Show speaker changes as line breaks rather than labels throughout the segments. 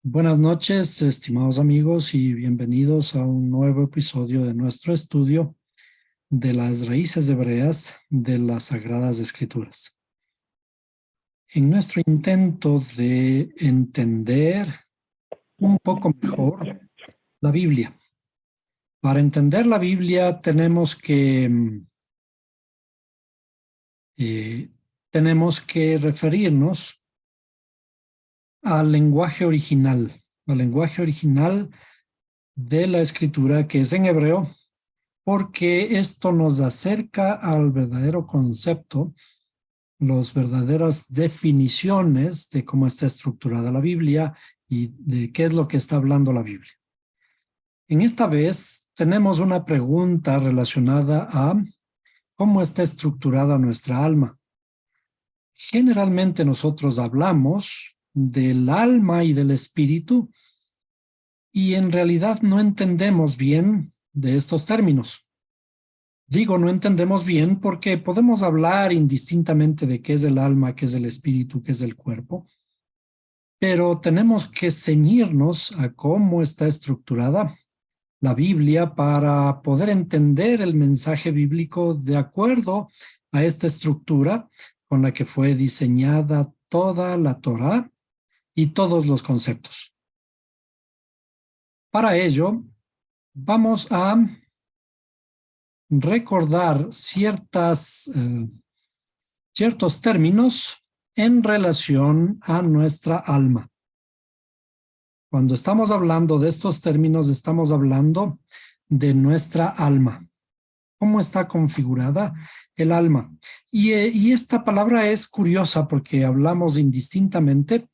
Buenas noches, estimados amigos, y bienvenidos a un nuevo episodio de nuestro estudio de las raíces hebreas de las Sagradas Escrituras. En nuestro intento de entender un poco mejor la Biblia. Para entender la Biblia eh, tenemos que referirnos al lenguaje original de la escritura, que es en hebreo, porque esto nos acerca al verdadero concepto, las verdaderas definiciones de cómo está estructurada la Biblia y de qué es lo que está hablando la Biblia. En esta vez tenemos una pregunta relacionada a cómo está estructurada nuestra alma. Generalmente nosotros hablamos del alma y del espíritu y en realidad no entendemos bien de estos términos. Digo, no entendemos bien porque podemos hablar indistintamente de qué es el alma, qué es el espíritu, qué es el cuerpo, pero tenemos que ceñirnos a cómo está estructurada la Biblia para poder entender el mensaje bíblico de acuerdo a esta estructura con la que fue diseñada toda la Torá y todos los conceptos. Para ello, vamos a recordar ciertos términos en relación a nuestra alma. Cuando estamos hablando de estos términos, estamos hablando de nuestra alma. ¿Cómo está configurada el alma? Y esta palabra es curiosa porque hablamos indistintamente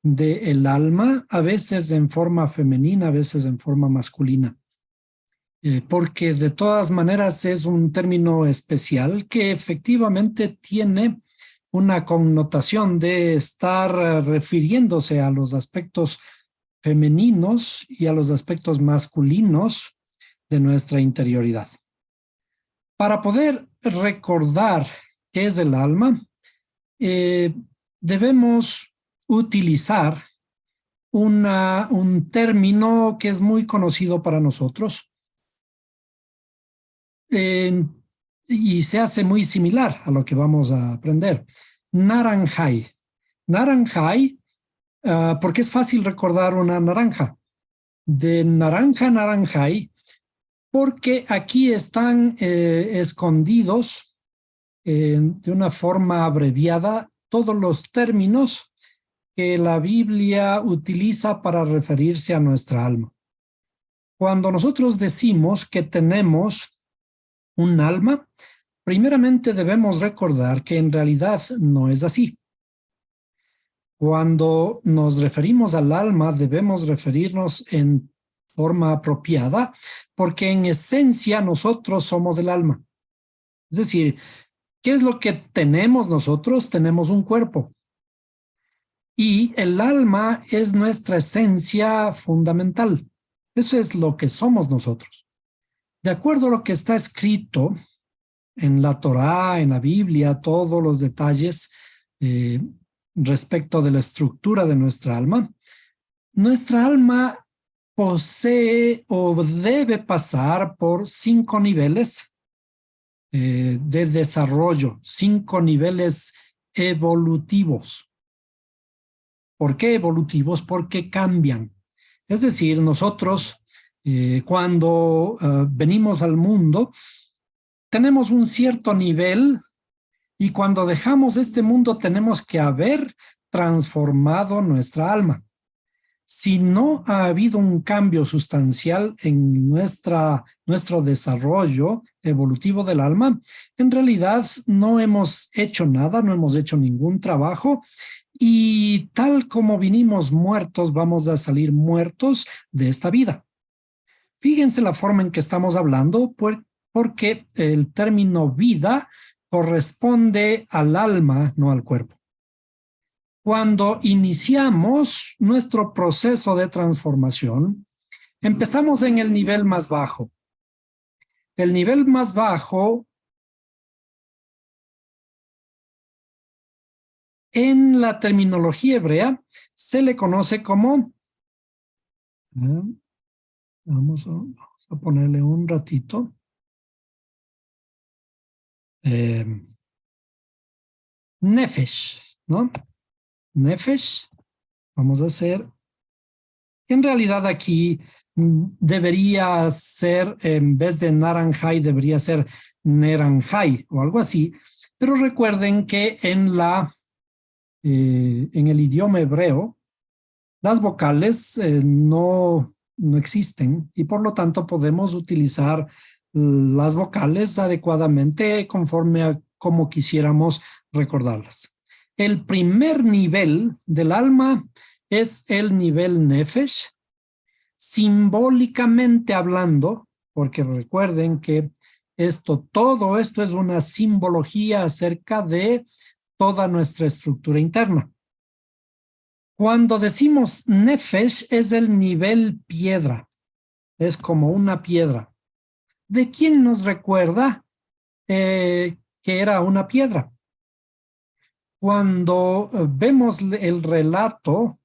del alma, a veces en forma femenina, a veces en forma masculina. Porque de todas maneras es un término especial que efectivamente tiene una connotación de estar refiriéndose a los aspectos femeninos y a los aspectos masculinos de nuestra interioridad. Para poder recordar qué es el alma, debemos utilizar un término que es muy conocido para nosotros, y se hace muy similar a lo que vamos a aprender. Naranjai. Naranjai, porque es fácil recordar una naranja. De naranja, naranjai, porque aquí están escondidos de una forma abreviada todos los términos que la Biblia utiliza para referirse a nuestra alma. Cuando nosotros decimos que tenemos un alma, primeramente debemos recordar que en realidad no es así. Cuando nos referimos al alma, debemos referirnos en forma apropiada, porque en esencia nosotros somos el alma. Es decir, ¿qué es lo que tenemos nosotros? Tenemos un cuerpo. Y el alma es nuestra esencia fundamental. Eso es lo que somos nosotros. De acuerdo a lo que está escrito en la Torá, en la Biblia, todos los detalles respecto de la estructura de nuestra alma posee o debe pasar por 5 niveles de desarrollo, 5 niveles evolutivos. ¿Por qué evolutivos? Porque cambian. Es decir, nosotros cuando venimos al mundo, tenemos un cierto nivel y cuando dejamos este mundo tenemos que haber transformado nuestra alma. Si no ha habido un cambio sustancial en nuestro desarrollo evolutivo del alma, en realidad no hemos hecho nada, no hemos hecho ningún trabajo y tal como vinimos muertos, vamos a salir muertos de esta vida. Fíjense la forma en que estamos hablando, porque el término vida corresponde al alma, no al cuerpo. Cuando iniciamos nuestro proceso de transformación, empezamos en el nivel más bajo. El nivel más bajo en la terminología hebrea se le conoce como Vamos a ponerle un ratito. Nefesh, ¿no? Nefesh. Vamos a hacer. En realidad aquí debería ser, en vez de naranjai, debería ser neranjai o algo así. Pero recuerden que en el idioma hebreo, las vocales no existen y por lo tanto podemos utilizar las vocales adecuadamente conforme a como quisiéramos recordarlas. El primer nivel del alma es el nivel nefesh, simbólicamente hablando, porque recuerden que todo esto es una simbología acerca de toda nuestra estructura interna. Cuando decimos nefesh es el nivel piedra, es como una piedra. ¿De quién nos recuerda que era una piedra? Cuando vemos el relato,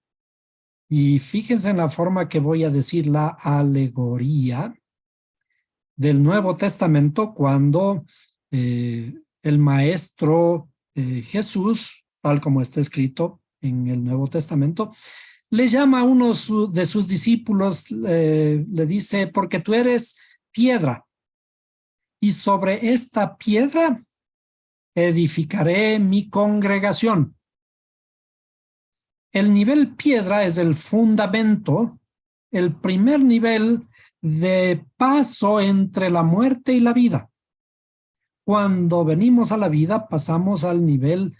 y fíjense en la forma que voy a decir la alegoría del Nuevo Testamento, cuando el maestro Jesús, tal como está escrito en el Nuevo Testamento, le llama a uno de sus discípulos, le dice, porque tú eres piedra, y sobre esta piedra edificaré mi congregación. El nivel piedra es el fundamento, el primer nivel de paso entre la muerte y la vida. Cuando venimos a la vida, pasamos al nivel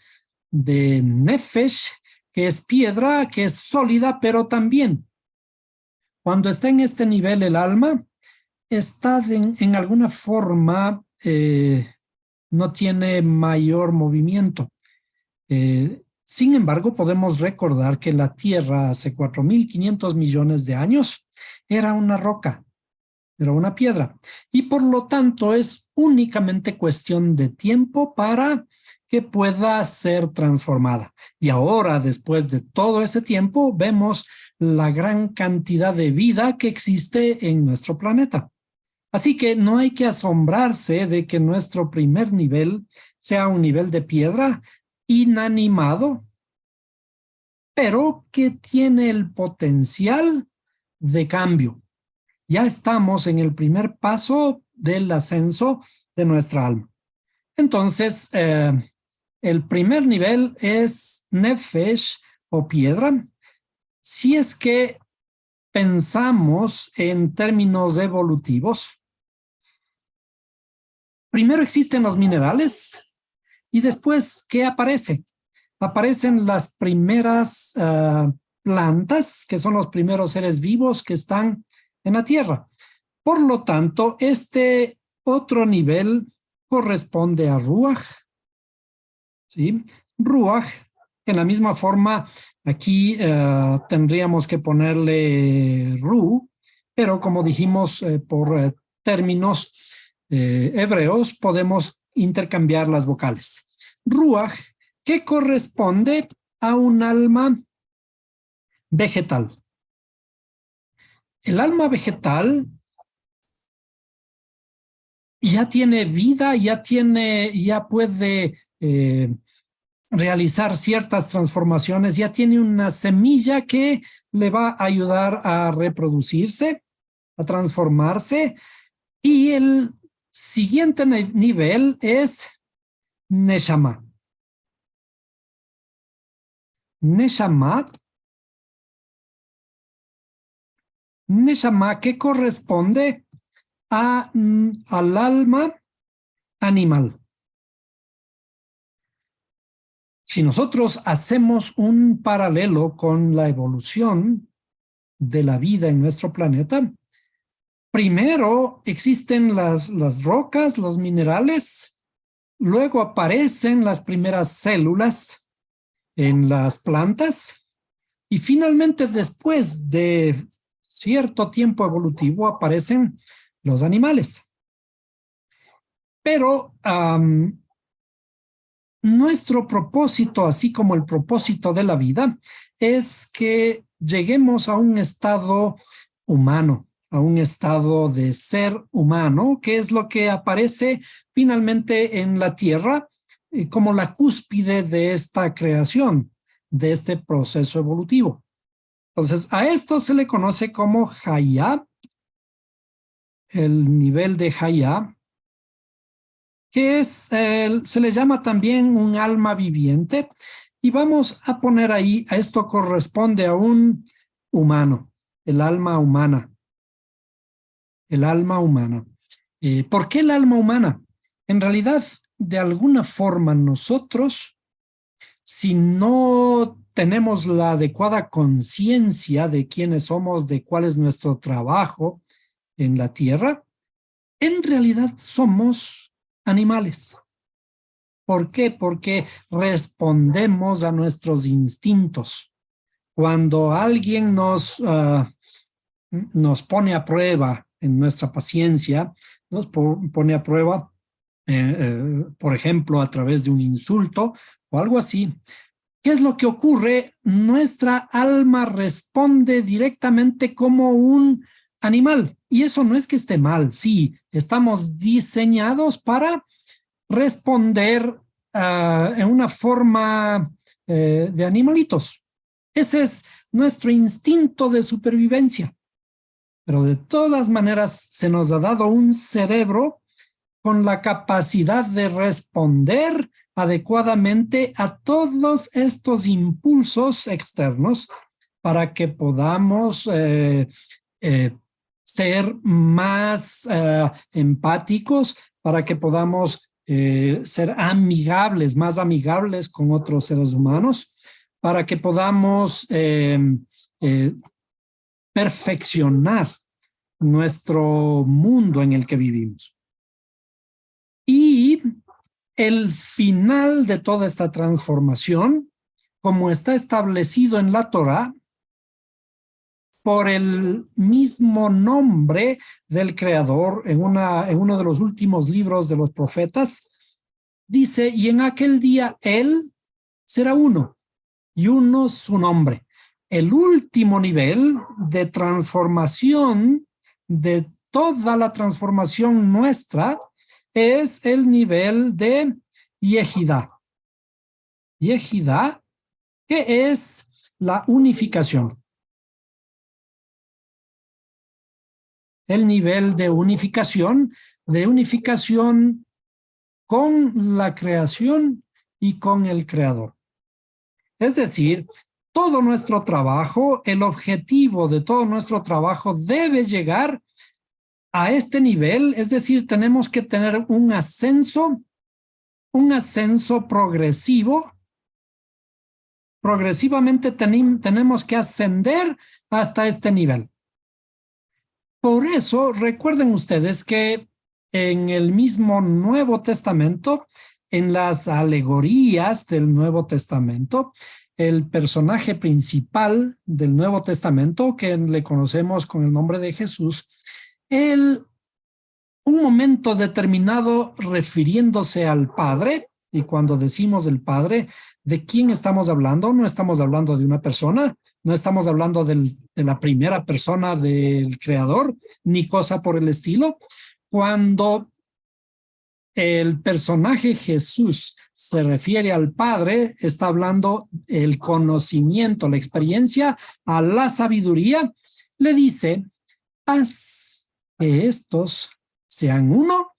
de nefesh, que es piedra, que es sólida, pero también cuando está en este nivel el alma, está en alguna forma, no tiene mayor movimiento. Sin embargo, podemos recordar que la Tierra hace 4.500 millones de años era una roca, era una piedra, y por lo tanto es únicamente cuestión de tiempo para que pueda ser transformada. Y ahora, después de todo ese tiempo, vemos la gran cantidad de vida que existe en nuestro planeta. Así que no hay que asombrarse de que nuestro primer nivel sea un nivel de piedra inanimado, pero que tiene el potencial de cambio. Ya estamos en el primer paso del ascenso de nuestra alma. Entonces, el primer nivel es nefesh o piedra. Si es que pensamos en términos evolutivos, primero existen los minerales y después, ¿qué aparece? Aparecen las primeras plantas, que son los primeros seres vivos que están en la tierra. Por lo tanto, este otro nivel corresponde a Ruach, ¿sí? Ruach, en la misma forma, aquí tendríamos que ponerle Ru, pero como dijimos por términos hebreos, podemos intercambiar las vocales. Ruach, que corresponde a un alma vegetal. El alma vegetal ya tiene vida, ya puede realizar ciertas transformaciones, ya tiene una semilla que le va a ayudar a reproducirse, a transformarse, y el siguiente nivel es Neshama. Neshama, que corresponde al alma animal. Si nosotros hacemos un paralelo con la evolución de la vida en nuestro planeta, primero existen las rocas, los minerales, luego aparecen las primeras células en las plantas y finalmente después de cierto tiempo evolutivo aparecen los animales. Pero nuestro propósito, así como el propósito de la vida, es que lleguemos a un estado humano, a un estado de ser humano, que es lo que aparece finalmente en la tierra como la cúspide de esta creación, de este proceso evolutivo. Entonces, a esto se le conoce como Hayá, el nivel de Hayá, que es, se le llama también un alma viviente, y vamos a poner ahí, a esto corresponde a un humano, el alma humana. El alma humana. ¿Por qué el alma humana? En realidad, de alguna forma nosotros, si no tenemos la adecuada conciencia de quiénes somos, de cuál es nuestro trabajo en la tierra, en realidad somos animales. ¿Por qué? Porque respondemos a nuestros instintos. Cuando alguien nos pone a prueba en nuestra paciencia, nos pone a prueba, por ejemplo, a través de un insulto o algo así. ¿Qué es lo que ocurre? Nuestra alma responde directamente como un animal. Y eso no es que esté mal, sí, estamos diseñados para responder en una forma de animalitos. Ese es nuestro instinto de supervivencia. Pero de todas maneras se nos ha dado un cerebro con la capacidad de responder adecuadamente a todos estos impulsos externos para que podamos ser más empáticos, para que podamos ser amigables, más amigables con otros seres humanos, para que podamos perfeccionar nuestro mundo en el que vivimos. Y el final de toda esta transformación, como está establecido en la Torá, por el mismo nombre del Creador, en uno de los últimos libros de los profetas, dice, y en aquel día Él será uno, y uno su nombre. El último nivel de transformación, de toda la transformación nuestra, es el nivel de Yehidá. Yehidá, que es la unificación. El nivel de unificación con la creación y con el creador. Es decir, todo nuestro trabajo, el objetivo de todo nuestro trabajo debe llegar a este nivel, es decir, tenemos que tener un ascenso progresivo. Progresivamente tenemos que ascender hasta este nivel. Por eso, recuerden ustedes que en el mismo Nuevo Testamento, en las alegorías del Nuevo Testamento, el personaje principal del Nuevo Testamento, que le conocemos con el nombre de Jesús, él, un momento determinado refiriéndose al Padre, y cuando decimos el Padre, ¿de quién estamos hablando? No estamos hablando de una persona, no estamos hablando de la primera persona del Creador, ni cosa por el estilo. Cuando el personaje Jesús se refiere al Padre, está hablando el conocimiento, la experiencia, a la sabiduría, le dice, haz que estos sean uno,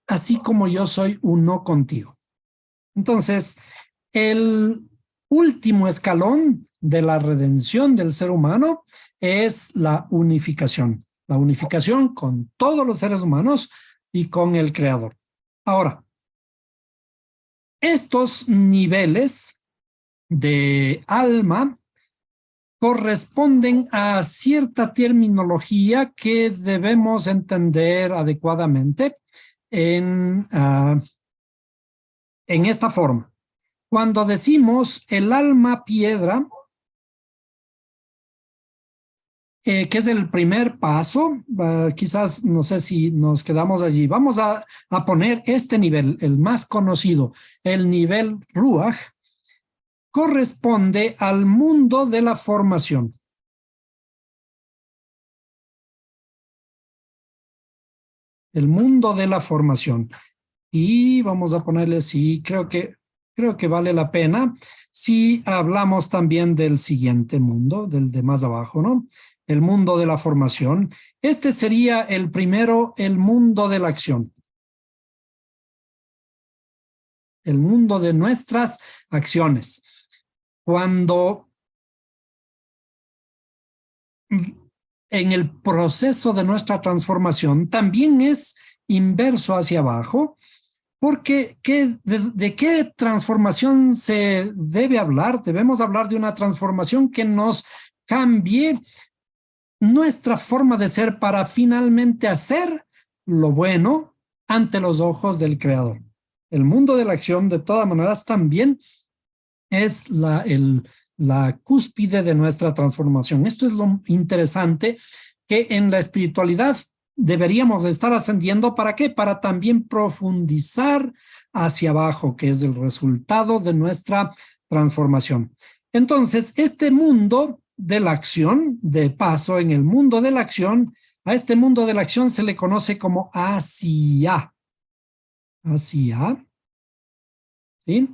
así como yo soy uno contigo. Entonces, el último escalón de la redención del ser humano es la unificación con todos los seres humanos y con el Creador. Ahora, estos niveles de alma corresponden a cierta terminología que debemos entender adecuadamente en esta forma. Cuando decimos el alma piedra, que es el primer paso, quizás no sé si nos quedamos allí, vamos a poner este nivel, el más conocido, el nivel Ruach, corresponde al mundo de la formación. El mundo de la formación. Y vamos a ponerle sí, creo que vale la pena si hablamos también del siguiente mundo, del de más abajo, ¿no? El mundo de la formación. Este sería el primero, el mundo de la acción. El mundo de nuestras acciones. Cuando en el proceso de nuestra transformación también es inverso hacia abajo, porque ¿de qué transformación se debe hablar? Debemos hablar de una transformación que nos cambie nuestra forma de ser para finalmente hacer lo bueno ante los ojos del Creador. El mundo de la acción, de todas maneras, también es la cúspide de nuestra transformación. Esto es lo interesante, que en la espiritualidad deberíamos estar ascendiendo. ¿Para qué? Para también profundizar hacia abajo, que es el resultado de nuestra transformación. Entonces, este mundo de la acción, de paso en el mundo de la acción, a este mundo de la acción se le conoce como Asia. Asia. ¿Sí?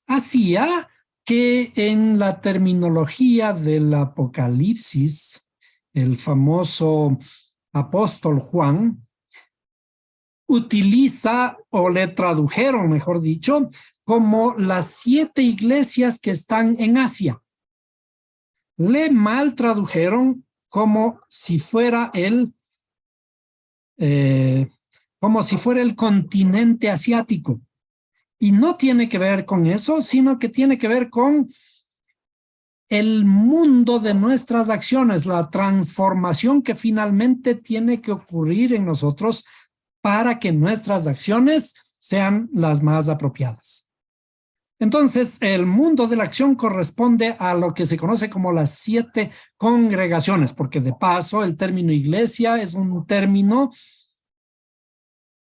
Asia, que en la terminología del Apocalipsis, el famoso apóstol Juan utiliza, o le tradujeron, mejor dicho, como las 7 iglesias que están en Asia. Le mal tradujeron como si fuera como si fuera el continente asiático. Y no tiene que ver con eso, sino que tiene que ver con el mundo de nuestras acciones, la transformación que finalmente tiene que ocurrir en nosotros para que nuestras acciones sean las más apropiadas. Entonces, el mundo de la acción corresponde a lo que se conoce como las 7 congregaciones, porque de paso el término iglesia es un término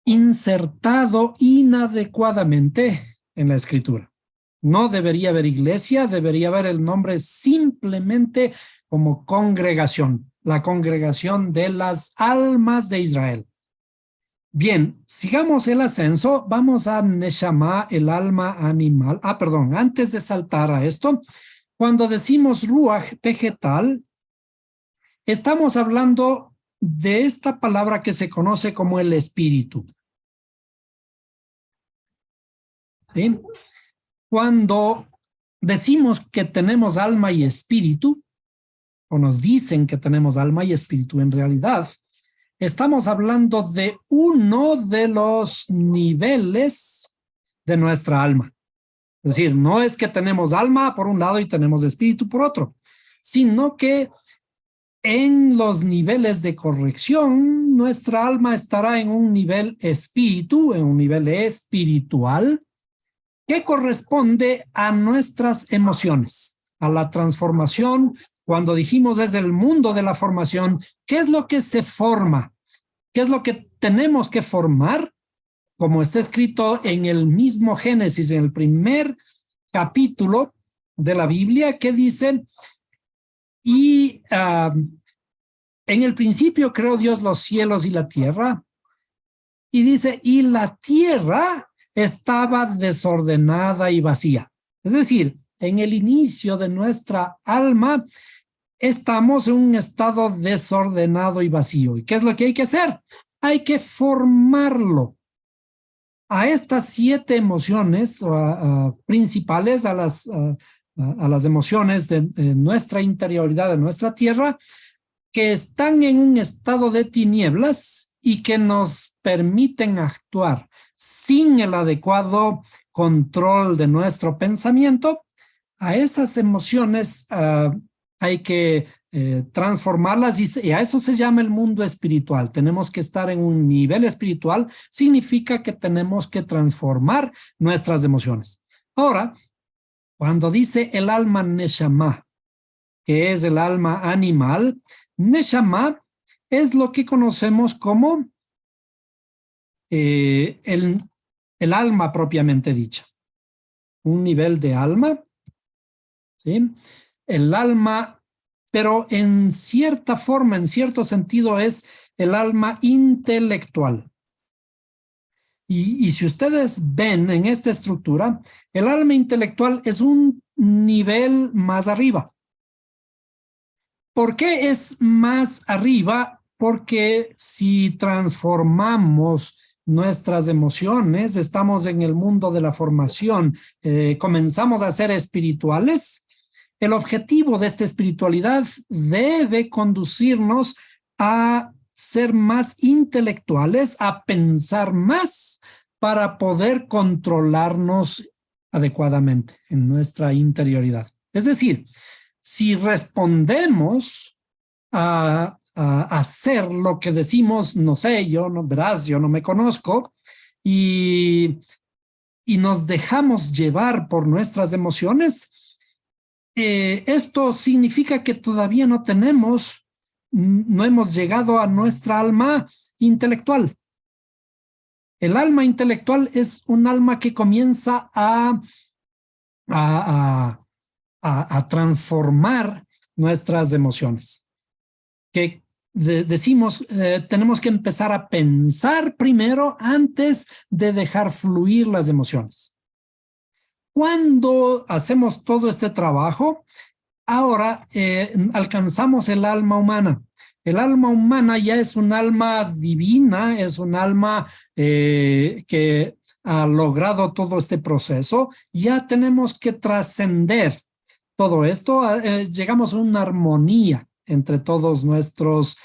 insertado inadecuadamente en la escritura. No debería haber iglesia, debería haber el nombre simplemente como congregación, la congregación de las almas de Israel. Bien, sigamos el ascenso, vamos a Neshama, el alma animal. Perdón, antes de saltar a esto, cuando decimos Ruach vegetal, estamos hablando de esta palabra que se conoce como el espíritu. ¿Sí? Cuando decimos que tenemos alma y espíritu, o nos dicen que tenemos alma y espíritu, en realidad estamos hablando de uno de los niveles de nuestra alma. Es decir, no es que tenemos alma por un lado y tenemos espíritu por otro, sino que en los niveles de corrección, nuestra alma estará en un nivel espíritu, en un nivel espiritual, que corresponde a nuestras emociones, a la transformación. Cuando dijimos es el mundo de la formación, ¿qué es lo que se forma? ¿Qué es lo que tenemos que formar? Como está escrito en el mismo Génesis, en el primer capítulo de la Biblia, que dice, y en el principio creó Dios los cielos y la tierra, y dice, y la tierra estaba desordenada y vacía. Es decir, en el inicio de nuestra alma estamos en un estado desordenado y vacío. ¿Y qué es lo que hay que hacer? Hay que formarlo a estas 7 emociones principales, a las emociones de nuestra interioridad, de nuestra tierra, que están en un estado de tinieblas y que nos permiten actuar sin el adecuado control de nuestro pensamiento. A esas emociones hay que transformarlas y a eso se llama el mundo espiritual. Tenemos que estar en un nivel espiritual, significa que tenemos que transformar nuestras emociones. Ahora, cuando dice el alma Neshama, que es el alma animal, Neshama es lo que conocemos como el alma propiamente dicha. Un nivel de alma, ¿sí? El alma, pero en cierta forma, en cierto sentido, es el alma intelectual. Y si ustedes ven en esta estructura, el alma intelectual es un nivel más arriba. ¿Por qué es más arriba? Porque si transformamos nuestras emociones, estamos en el mundo de la formación, comenzamos a ser espirituales. El objetivo de esta espiritualidad debe conducirnos a ser más intelectuales, a pensar más para poder controlarnos adecuadamente en nuestra interioridad. Es decir, si respondemos a hacer lo que decimos, no sé, yo no, verás, yo no me conozco, y, y nos dejamos llevar por nuestras emociones, esto significa que todavía no hemos llegado a nuestra alma intelectual. El alma intelectual es un alma que comienza a, a, a transformar nuestras emociones. Que decimos, tenemos que empezar a pensar primero antes de dejar fluir las emociones. Cuando hacemos todo este trabajo, ahora alcanzamos el alma humana. El alma humana ya es un alma divina, es un alma que ha logrado todo este proceso. Ya tenemos que trascender todo esto, llegamos a una armonía entre todos nuestros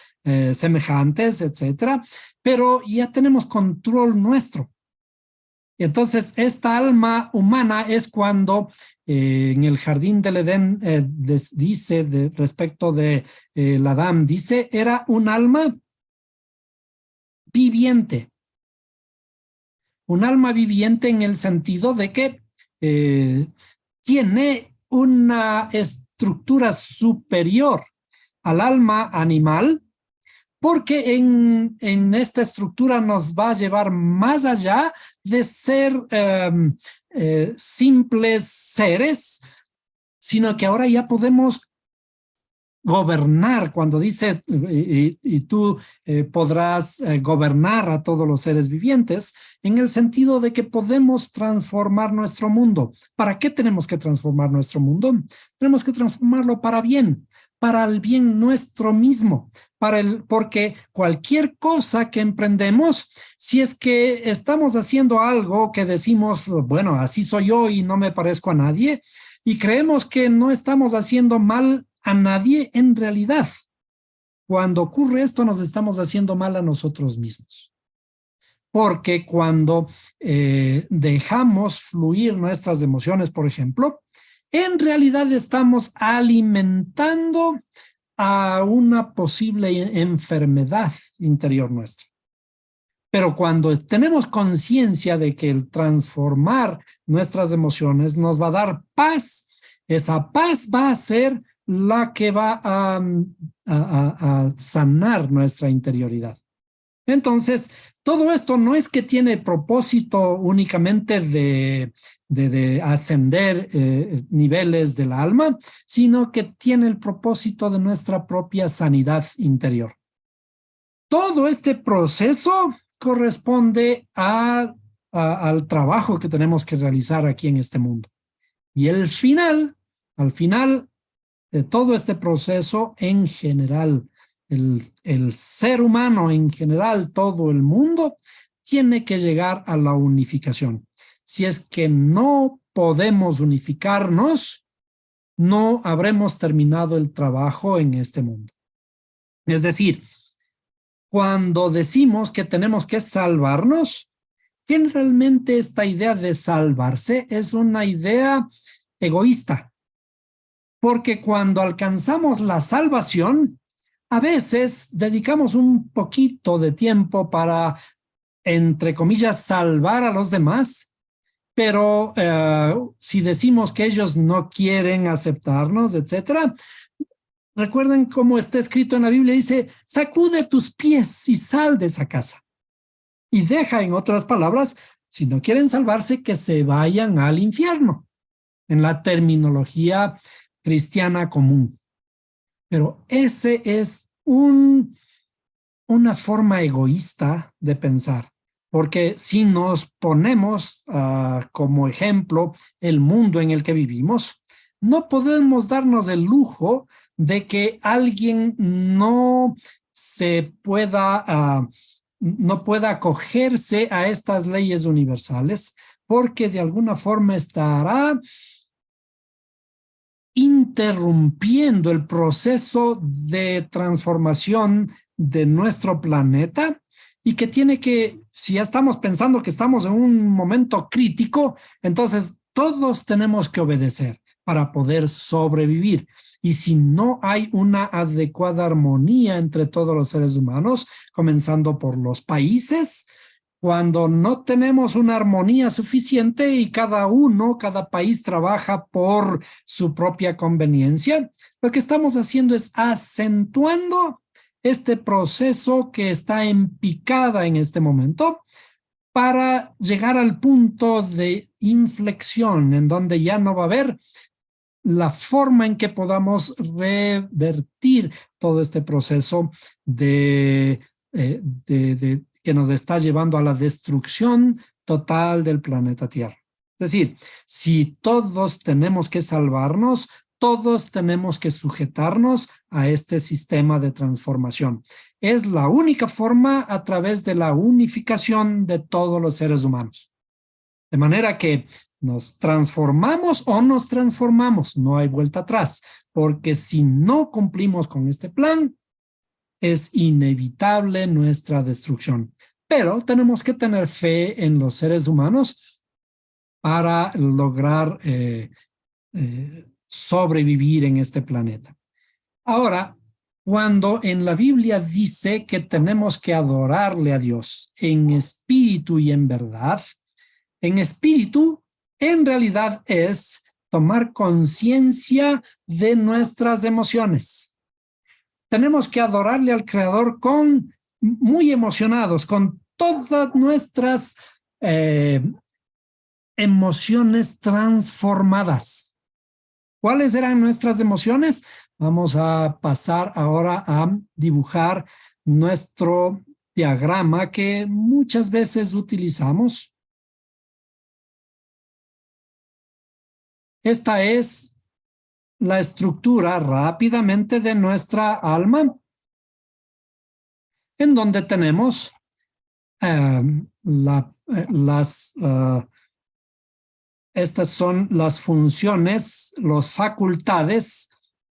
semejantes, etcétera, pero ya tenemos control nuestro. Y entonces, esta alma humana es cuando en el jardín del Edén dice respecto de el Adán, dice, era un alma viviente. Un alma viviente en el sentido de que tiene una estructura superior al alma animal, porque en esta estructura nos va a llevar más allá de ser simples seres, sino que ahora ya podemos gobernar, cuando dice, y tú podrás gobernar a todos los seres vivientes, en el sentido de que podemos transformar nuestro mundo. ¿Para qué tenemos que transformar nuestro mundo? Tenemos que transformarlo para el bien nuestro mismo, porque cualquier cosa que emprendemos, si es que estamos haciendo algo que decimos, bueno, así soy yo y no me parezco a nadie, y creemos que no estamos haciendo mal a nadie, en realidad, cuando ocurre esto, nos estamos haciendo mal a nosotros mismos. Porque cuando dejamos fluir nuestras emociones, por ejemplo, en realidad estamos alimentando a una posible enfermedad interior nuestra. Pero cuando tenemos conciencia de que el transformar nuestras emociones nos va a dar paz, esa paz va a ser la que va a sanar nuestra interioridad. Entonces, todo esto no es que tiene propósito únicamente de ascender niveles del alma, sino que tiene el propósito de nuestra propia sanidad interior. Todo este proceso corresponde al trabajo que tenemos que realizar aquí en este mundo. Y al final de todo este proceso en general, el ser humano en general, todo el mundo, tiene que llegar a la unificación. Si es que no podemos unificarnos, no habremos terminado el trabajo en este mundo. Es decir, cuando decimos que tenemos que salvarnos, generalmente esta idea de salvarse es una idea egoísta, porque cuando alcanzamos la salvación, a veces dedicamos un poquito de tiempo para, entre comillas, salvar a los demás, pero si decimos que ellos no quieren aceptarnos, etcétera, recuerden cómo está escrito en la Biblia, dice, sacude tus pies y sal de esa casa. Y deja, en otras palabras, si no quieren salvarse, que se vayan al infierno, en la terminología cristiana común. Pero ese es una forma egoísta de pensar, Porque si nos ponemos como ejemplo el mundo en el que vivimos, no podemos darnos el lujo de que alguien no se pueda, no pueda acogerse a estas leyes universales, porque de alguna forma estará interrumpiendo el proceso de transformación de nuestro planeta y que tiene que, si ya estamos pensando que estamos en un momento crítico, entonces todos tenemos que obedecer para poder sobrevivir. Y si no hay una adecuada armonía entre todos los seres humanos, comenzando por los países, cuando no tenemos una armonía suficiente y cada país trabaja por su propia conveniencia, lo que estamos haciendo es acentuando este proceso que está en picada en este momento para llegar al punto de inflexión en donde ya no va a haber la forma en que podamos revertir todo este proceso que nos está llevando a la destrucción total del planeta Tierra. Es decir, si todos tenemos que salvarnos, todos tenemos que sujetarnos a este sistema de transformación. Es la única forma a través de la unificación de todos los seres humanos. De manera que nos transformamos o nos transformamos, no hay vuelta atrás, porque si no cumplimos con este plan, es inevitable nuestra destrucción. Pero tenemos que tener fe en los seres humanos para lograr sobrevivir en este planeta. Ahora, cuando en la Biblia dice que tenemos que adorarle a Dios en espíritu y en verdad, en espíritu, en realidad es tomar conciencia de nuestras emociones. Tenemos que adorarle al Creador muy emocionados, con todas nuestras emociones transformadas. ¿Cuáles eran nuestras emociones? Vamos a pasar ahora a dibujar nuestro diagrama que muchas veces utilizamos. Esta es la estructura rápidamente de nuestra alma, en donde tenemos estas son las funciones, las facultades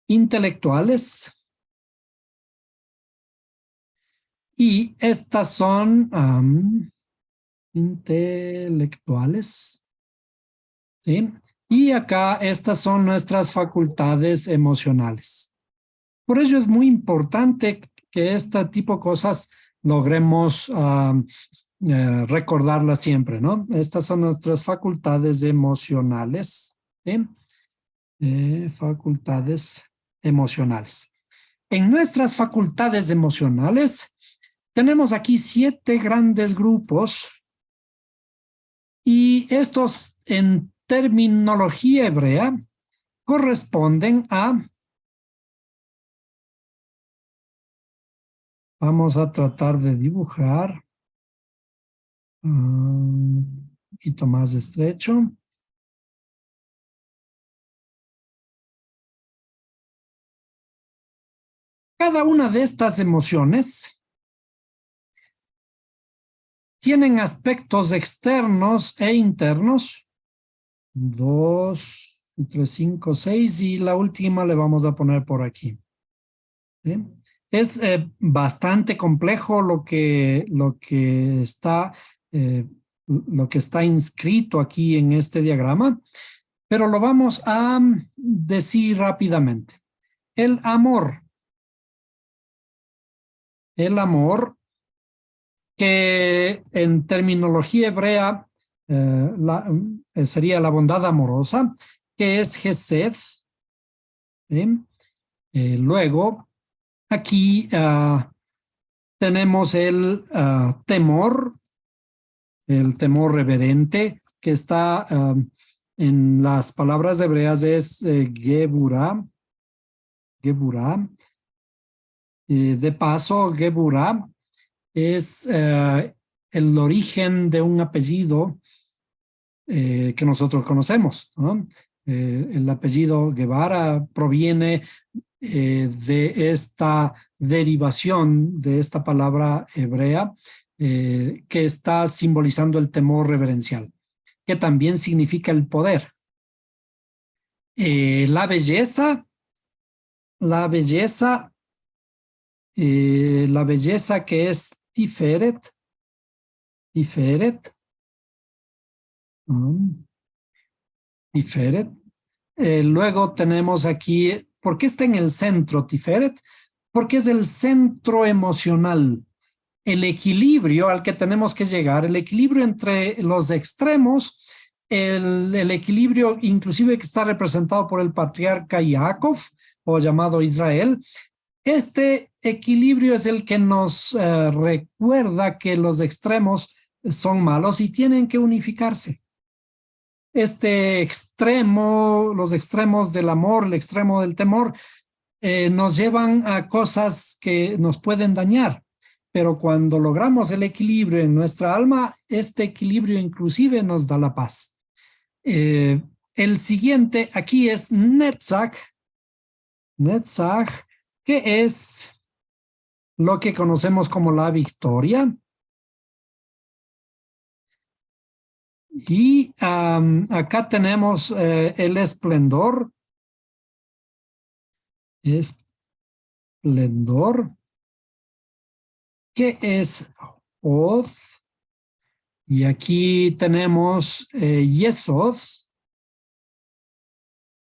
intelectuales, y estas son intelectuales, ¿sí? Y acá estas son nuestras facultades emocionales. Por ello es muy importante que este tipo de cosas logremos recordarlas siempre, ¿no? Estas son nuestras facultades emocionales, ¿sí? Facultades emocionales. En nuestras facultades emocionales tenemos aquí 7 grandes grupos y estos en terminología hebrea corresponden a, vamos a tratar de dibujar un poquito más estrecho. Cada una de estas emociones tienen aspectos externos e internos. 2, 3, 5, 6 y la última le vamos a poner por aquí. ¿Sí? Es bastante complejo lo que está inscrito aquí en este diagrama, pero lo vamos a decir rápidamente. El amor que en terminología hebrea sería la bondad amorosa, que es Gesed. ¿Sí? Luego, aquí tenemos el temor reverente, que está en las palabras hebreas es Geburah. De paso, Geburah es el origen de un apellido que nosotros conocemos, ¿no? El apellido Guevara proviene de esta derivación de esta palabra hebrea que está simbolizando el temor reverencial, que también significa el poder. La belleza que es Tiferet, Tiferet. Luego tenemos aquí, ¿por qué está en el centro Tiferet? Porque es el centro emocional, el equilibrio al que tenemos que llegar, el equilibrio entre los extremos, el equilibrio inclusive que está representado por el patriarca Jacob, o llamado Israel. Este equilibrio es el que nos recuerda que los extremos son malos y tienen que unificarse. Este extremo, los extremos del amor, el extremo del temor, nos llevan a cosas que nos pueden dañar. Pero cuando logramos el equilibrio en nuestra alma, este equilibrio inclusive nos da la paz. El siguiente aquí es Netzach, que es lo que conocemos como la victoria. Y acá tenemos el esplendor. Que es Od. Y aquí tenemos Yesod,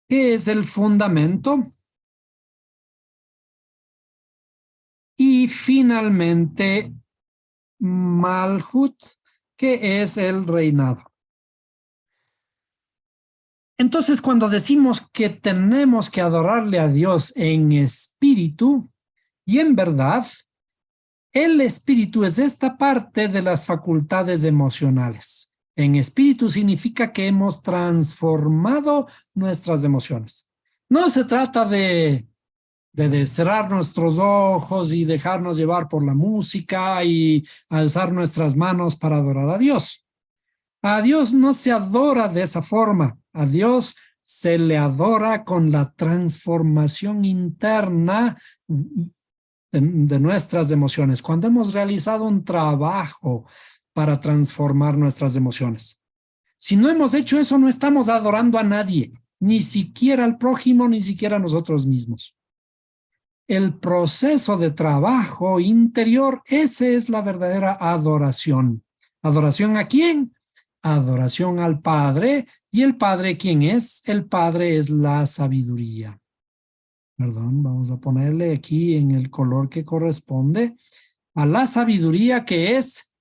que es el fundamento. Y finalmente Malhut, que es el reinado. Entonces, cuando decimos que tenemos que adorarle a Dios en espíritu y en verdad, el espíritu es esta parte de las facultades emocionales. En espíritu significa que hemos transformado nuestras emociones. No se trata de cerrar nuestros ojos y dejarnos llevar por la música y alzar nuestras manos para adorar a Dios. A Dios no se adora de esa forma. A Dios se le adora con la transformación interna de nuestras emociones, cuando hemos realizado un trabajo para transformar nuestras emociones. Si no hemos hecho eso, no estamos adorando a nadie, ni siquiera al prójimo, ni siquiera a nosotros mismos. El proceso de trabajo interior, esa es la verdadera adoración. ¿Adoración a quién? Adoración al Padre. ¿Y el Padre quién es? El Padre es la sabiduría. Perdón, vamos a ponerle aquí en el color que corresponde a la sabiduría, que es,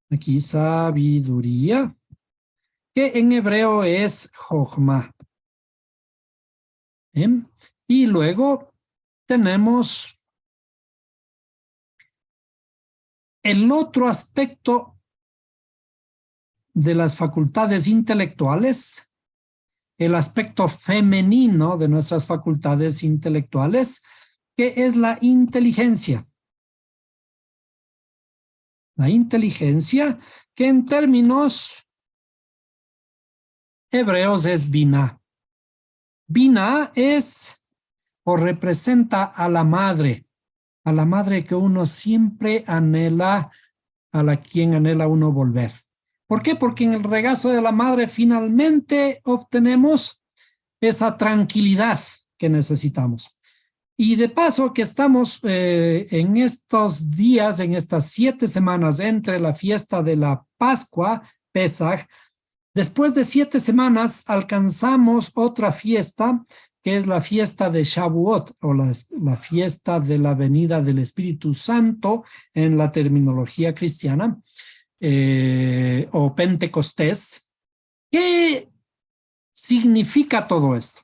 aquí sabiduría, que en hebreo es Jochma. Y luego tenemos el otro aspecto de las facultades intelectuales, el aspecto femenino de nuestras facultades intelectuales, que es la inteligencia. La inteligencia, que en términos hebreos es Binah. Binah es o representa a la madre que uno siempre anhela, a la quien anhela uno volver. ¿Por qué? Porque en el regazo de la madre finalmente obtenemos esa tranquilidad que necesitamos. Y de paso que estamos en estos días, en estas 7 semanas entre la fiesta de la Pascua, Pesaj, después de 7 semanas alcanzamos otra fiesta, que es la fiesta de Shavuot, o la fiesta de la venida del Espíritu Santo en la terminología cristiana, o Pentecostés. ¿Qué significa todo esto?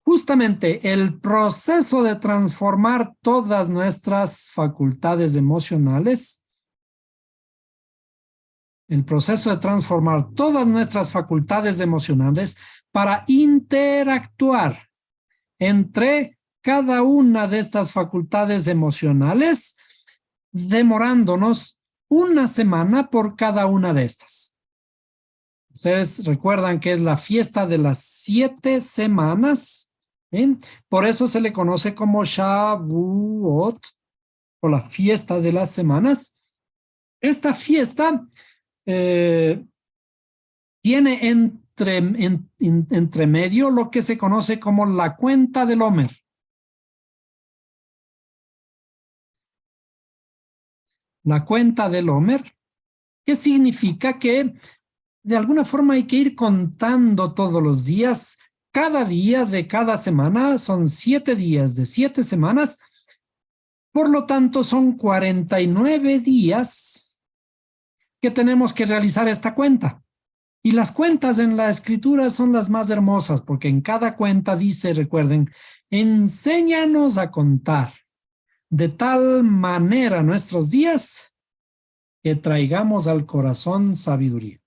Justamente el proceso de transformar todas nuestras facultades emocionales, para interactuar entre cada una de estas facultades emocionales, demorándonos una semana por cada una de estas. Ustedes recuerdan que es la fiesta de las 7 semanas. ¿Eh? Por eso se le conoce como Shavuot, o la fiesta de las semanas. Esta fiesta tiene entre medio lo que se conoce como la cuenta del Omer. La cuenta del Omer, que significa que de alguna forma hay que ir contando todos los días. Cada día de cada semana son 7 días de 7 semanas. Por lo tanto, son 49 días que tenemos que realizar esta cuenta. Y las cuentas en la escritura son las más hermosas, porque en cada cuenta dice, recuerden, enséñanos a contar de tal manera nuestros días que traigamos al corazón sabiduría.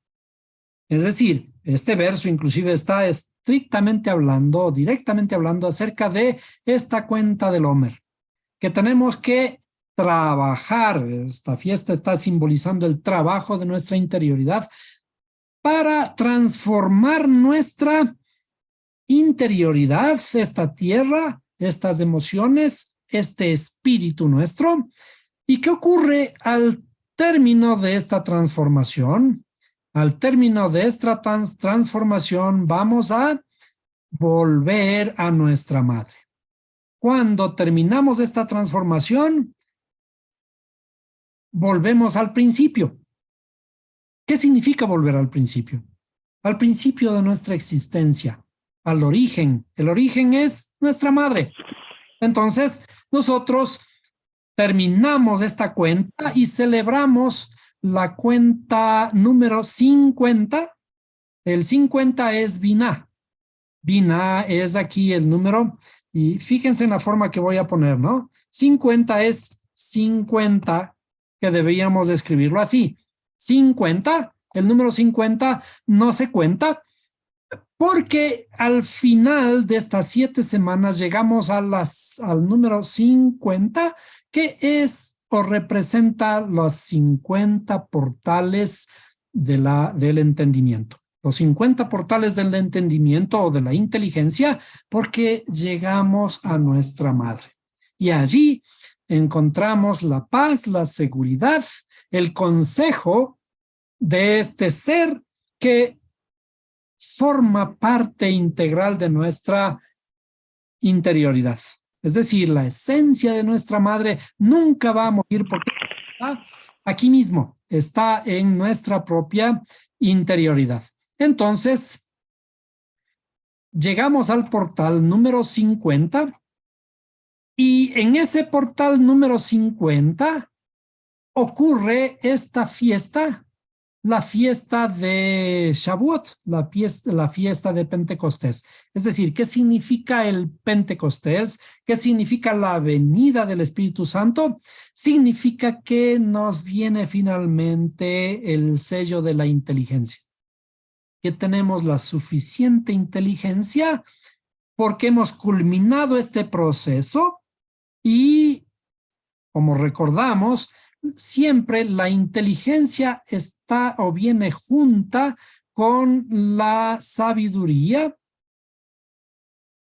Es decir, este verso inclusive está estrictamente hablando, directamente hablando acerca de esta cuenta del Omer, que tenemos que trabajar. Esta fiesta está simbolizando el trabajo de nuestra interioridad para transformar nuestra interioridad, esta tierra, estas emociones, este espíritu nuestro. ¿Y qué ocurre al término de esta transformación? Al término de esta transformación vamos a volver a nuestra madre. Cuando terminamos esta transformación, volvemos al principio. ¿Qué significa volver al principio? Al principio de nuestra existencia, al origen. El origen es nuestra madre. Entonces, nosotros terminamos esta cuenta y celebramos la cuenta número 50. El 50 es Binah. Binah es aquí el número, y fíjense en la forma que voy a poner, ¿no? 50 es 50, que deberíamos escribirlo así. 50, el número 50 no se cuenta, porque al final de estas 7 semanas llegamos al número 50, que es o representa los 50 portales del entendimiento. Los 50 portales del entendimiento o de la inteligencia, porque llegamos a nuestra madre. Y allí encontramos la paz, la seguridad, el consejo de este ser que forma parte integral de nuestra interioridad. Es decir, la esencia de nuestra madre nunca va a morir porque está aquí mismo, está en nuestra propia interioridad. Entonces, llegamos al portal número 50 y en ese portal número 50 ocurre esta fiesta, la fiesta de Shavuot, la fiesta de Pentecostés. Es decir, ¿qué significa el Pentecostés? ¿Qué significa la venida del Espíritu Santo? Significa que nos viene finalmente el sello de la inteligencia, que tenemos la suficiente inteligencia porque hemos culminado este proceso y, como recordamos, siempre la inteligencia está o viene junta con la sabiduría.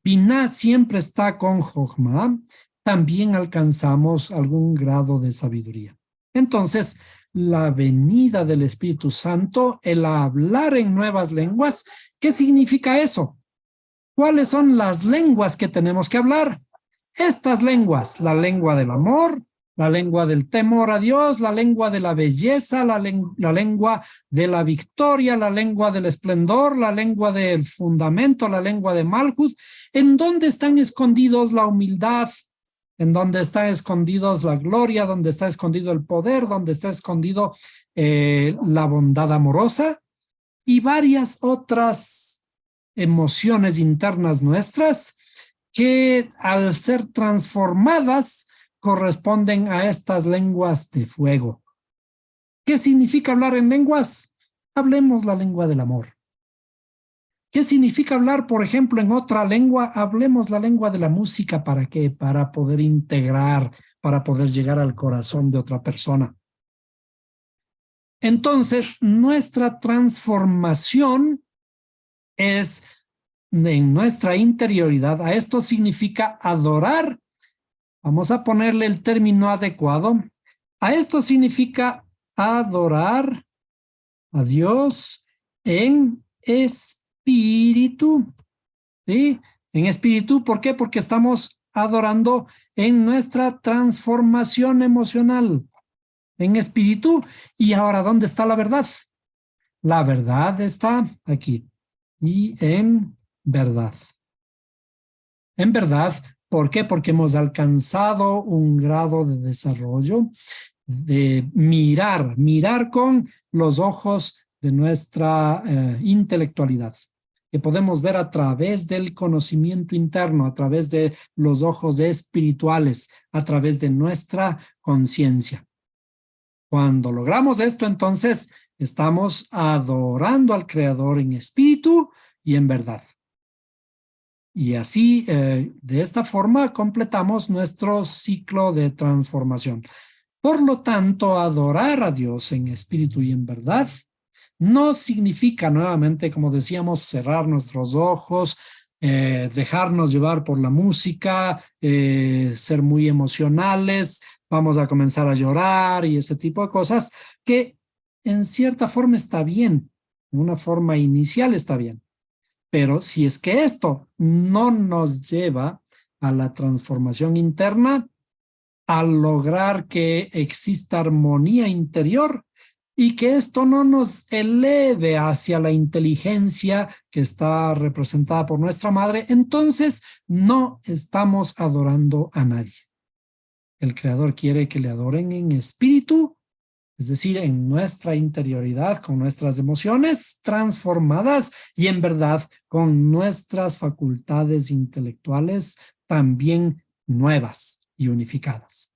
Binah siempre está con Jochma. También alcanzamos algún grado de sabiduría. Entonces, la venida del Espíritu Santo, el hablar en nuevas lenguas, ¿qué significa eso? ¿Cuáles son las lenguas que tenemos que hablar? Estas lenguas, la lengua del amor, la lengua del temor a Dios, la lengua de la belleza, la lengua de la victoria, la lengua del esplendor, la lengua del fundamento, la lengua de Malhut. ¿En dónde están escondidos la humildad? ¿En dónde está escondidos la gloria? ¿Dónde está escondido el poder? ¿Dónde está escondido la bondad amorosa? Y varias otras emociones internas nuestras que al ser transformadas corresponden a estas lenguas de fuego. ¿Qué significa hablar en lenguas? Hablemos la lengua del amor. ¿Qué significa hablar, por ejemplo, en otra lengua? Hablemos la lengua de la música. ¿Para qué? Para poder integrar, para poder llegar al corazón de otra persona. Entonces, nuestra transformación es en nuestra interioridad. A esto significa adorar. Vamos a ponerle el término adecuado. A esto significa adorar a Dios en espíritu. ¿Sí? En espíritu, ¿por qué? Porque estamos adorando en nuestra transformación emocional. En espíritu. Y ahora, ¿dónde está la verdad? La verdad está aquí. Y en verdad. En verdad, ¿por qué? Porque hemos alcanzado un grado de desarrollo de mirar con los ojos de nuestra intelectualidad, que podemos ver a través del conocimiento interno, a través de los ojos espirituales, a través de nuestra conciencia. Cuando logramos esto, entonces estamos adorando al Creador en espíritu y en verdad. Y así, de esta forma, completamos nuestro ciclo de transformación. Por lo tanto, adorar a Dios en espíritu y en verdad no significa, nuevamente, como decíamos, cerrar nuestros ojos, dejarnos llevar por la música, ser muy emocionales, vamos a comenzar a llorar y ese tipo de cosas que en cierta forma está bien, en una forma inicial está bien. Pero si es que esto no nos lleva a la transformación interna, a lograr que exista armonía interior y que esto no nos eleve hacia la inteligencia que está representada por nuestra madre, entonces no estamos adorando a nadie. El Creador quiere que le adoren en espíritu, es decir, en nuestra interioridad, con nuestras emociones transformadas y en verdad con nuestras facultades intelectuales también nuevas y unificadas.